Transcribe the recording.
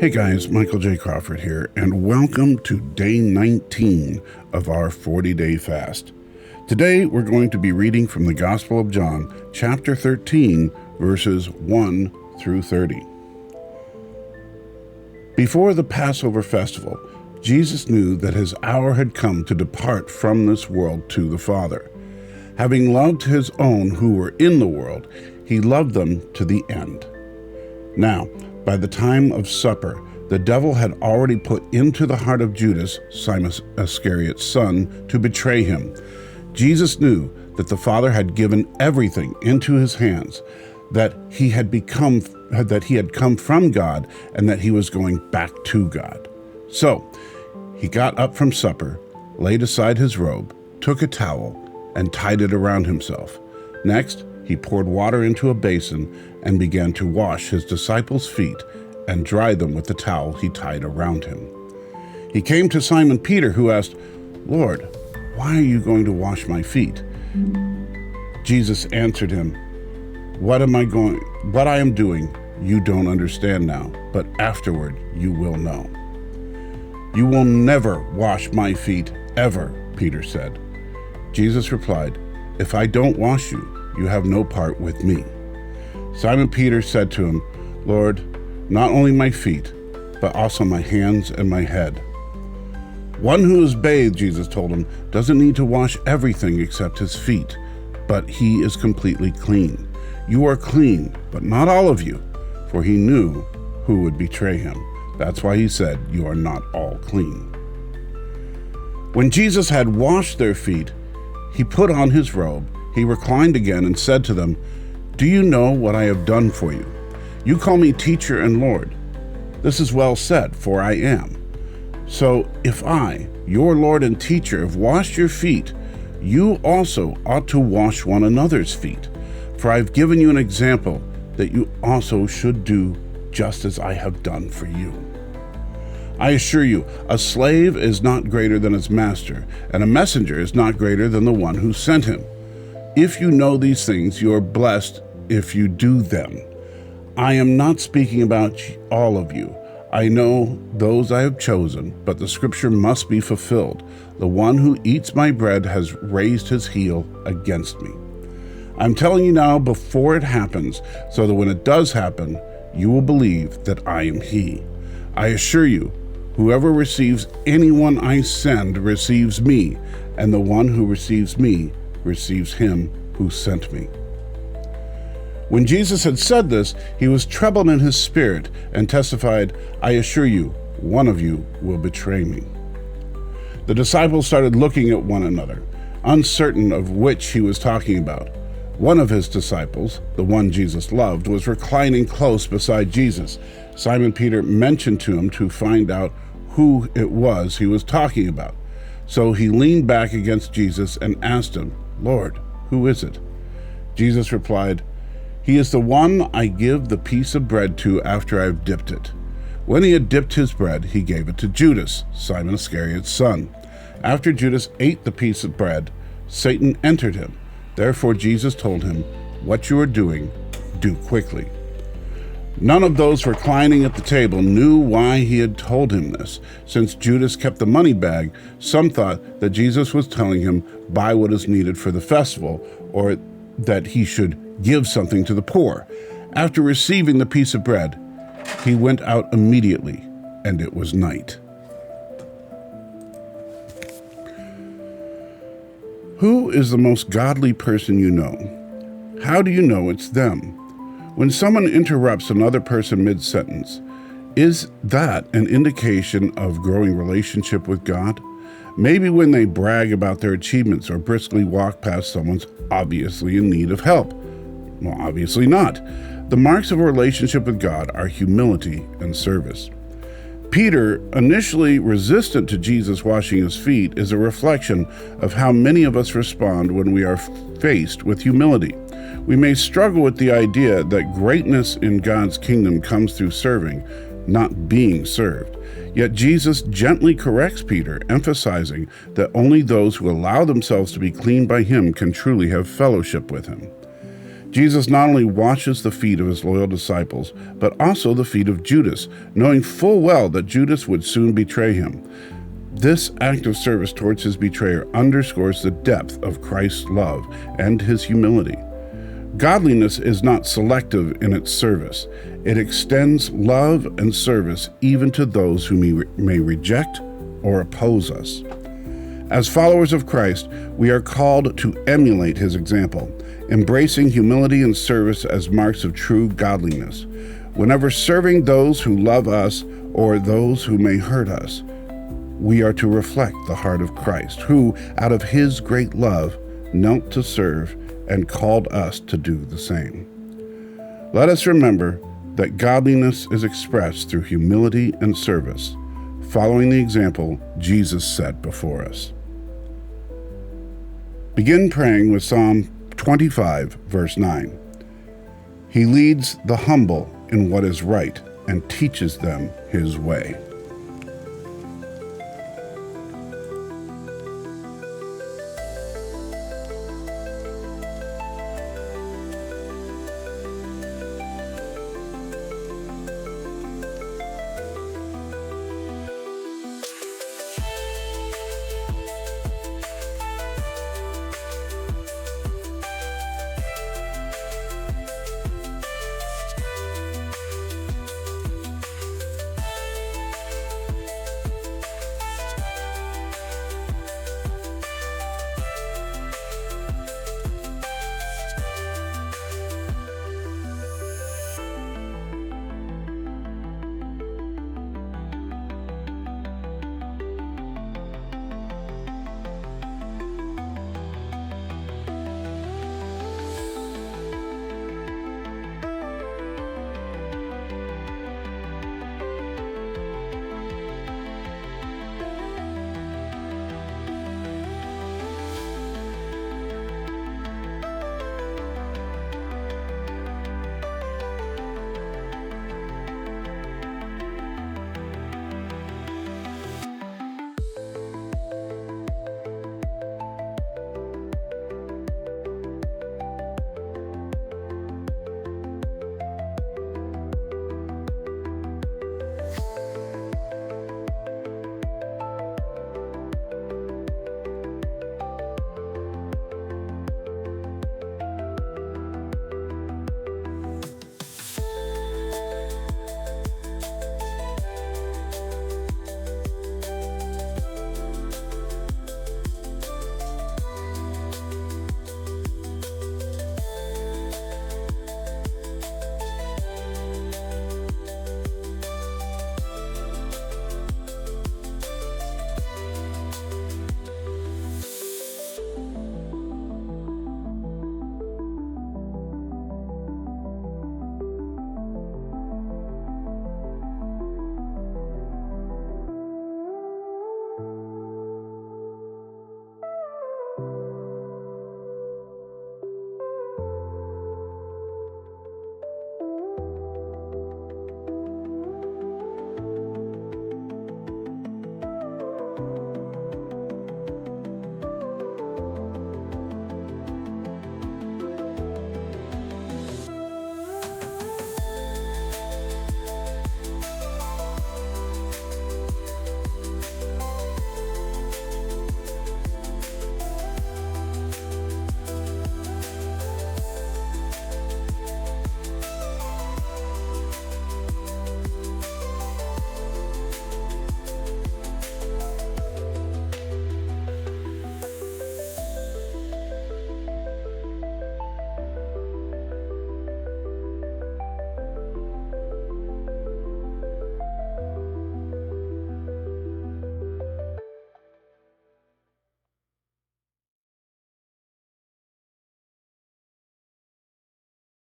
Hey guys, Michael J. Crawford here, and welcome to day 19 of our 40-day fast. Today we're going to be reading from the Gospel of John, chapter 13, verses 1 through 30. Before the Passover festival, Jesus knew that his hour had come to depart from this world to the Father. Having loved his own who were in the world, he loved them to the end. Now, by the time of supper, the devil had already put into the heart of Judas, Simon Iscariot's son, to betray him. Jesus knew that the Father had given everything into his hands, that he had come from God, and that he was going back to God. So, he got up from supper, laid aside his robe, took a towel, and tied it around himself. Next, he poured water into a basin and began to wash his disciples' feet and dry them with the towel he tied around him. He came to Simon Peter, who asked, "Lord, why are you going to wash my feet?" Jesus answered him, What I am doing, you don't understand now, but afterward you will know." "You will never wash my feet, ever," Peter said. Jesus replied, "If I don't wash you, you have no part with me." Simon Peter said to him, "Lord, not only my feet, but also my hands and my head." "One who is bathed," Jesus told him, "doesn't need to wash everything except his feet, but he is completely clean. You are clean, but not all of you," for he knew who would betray him. That's why he said, "You are not all clean." When Jesus had washed their feet, he put on his robe, he reclined again and said to them, "Do you know what I have done for you? You call me teacher and Lord. This is well said, for I am. So if I, your Lord and teacher, have washed your feet, you also ought to wash one another's feet. For I have given you an example that you also should do just as I have done for you. I assure you, a slave is not greater than his master, and a messenger is not greater than the one who sent him. If you know these things, you are blessed if you do them. I am not speaking about all of you. I know those I have chosen, but the scripture must be fulfilled. The one who eats my bread has raised his heel against me. I'm telling you now before it happens, so that when it does happen, you will believe that I am he. I assure you, whoever receives anyone I send receives me, and the one who receives me receives him who sent me." When Jesus had said this, he was troubled in his spirit and testified, "I assure you, one of you will betray me." The disciples started looking at one another, uncertain of which he was talking about. One of his disciples, the one Jesus loved, was reclining close beside Jesus. Simon Peter mentioned to him to find out who it was he was talking about. So he leaned back against Jesus and asked him, "Lord, who is it?" Jesus replied, "He is the one I give the piece of bread to after I've dipped it." When he had dipped his bread, he gave it to Judas, Simon Iscariot's son. After Judas ate the piece of bread, Satan entered him. Therefore Jesus told him, "What you are doing, do quickly." None of those reclining at the table knew why he had told him this. Since Judas kept the money bag, some thought that Jesus was telling him, buy what is needed for the festival, or that he should give something to the poor. After receiving the piece of bread, he went out immediately, and it was night. Who is the most godly person you know? How do you know it's them? When someone interrupts another person mid-sentence, is that an indication of growing relationship with God? Maybe when they brag about their achievements or briskly walk past someone's obviously in need of help. Well, obviously not. The marks of a relationship with God are humility and service. Peter, initially resistant to Jesus washing his feet, is a reflection of how many of us respond when we are faced with humility. We may struggle with the idea that greatness in God's kingdom comes through serving, not being served. Yet Jesus gently corrects Peter, emphasizing that only those who allow themselves to be cleaned by him can truly have fellowship with him. Jesus not only washes the feet of his loyal disciples, but also the feet of Judas, knowing full well that Judas would soon betray him. This act of service towards his betrayer underscores the depth of Christ's love and his humility. Godliness is not selective in its service. It extends love and service even to those who may reject or oppose us. As followers of Christ, we are called to emulate his example, embracing humility and service as marks of true godliness. Whenever serving those who love us or those who may hurt us, we are to reflect the heart of Christ, who, out of his great love, knelt to serve and called us to do the same. Let us remember that godliness is expressed through humility and service, following the example Jesus set before us. Begin praying with Psalm 25, verse 9. He leads the humble in what is right and teaches them his way.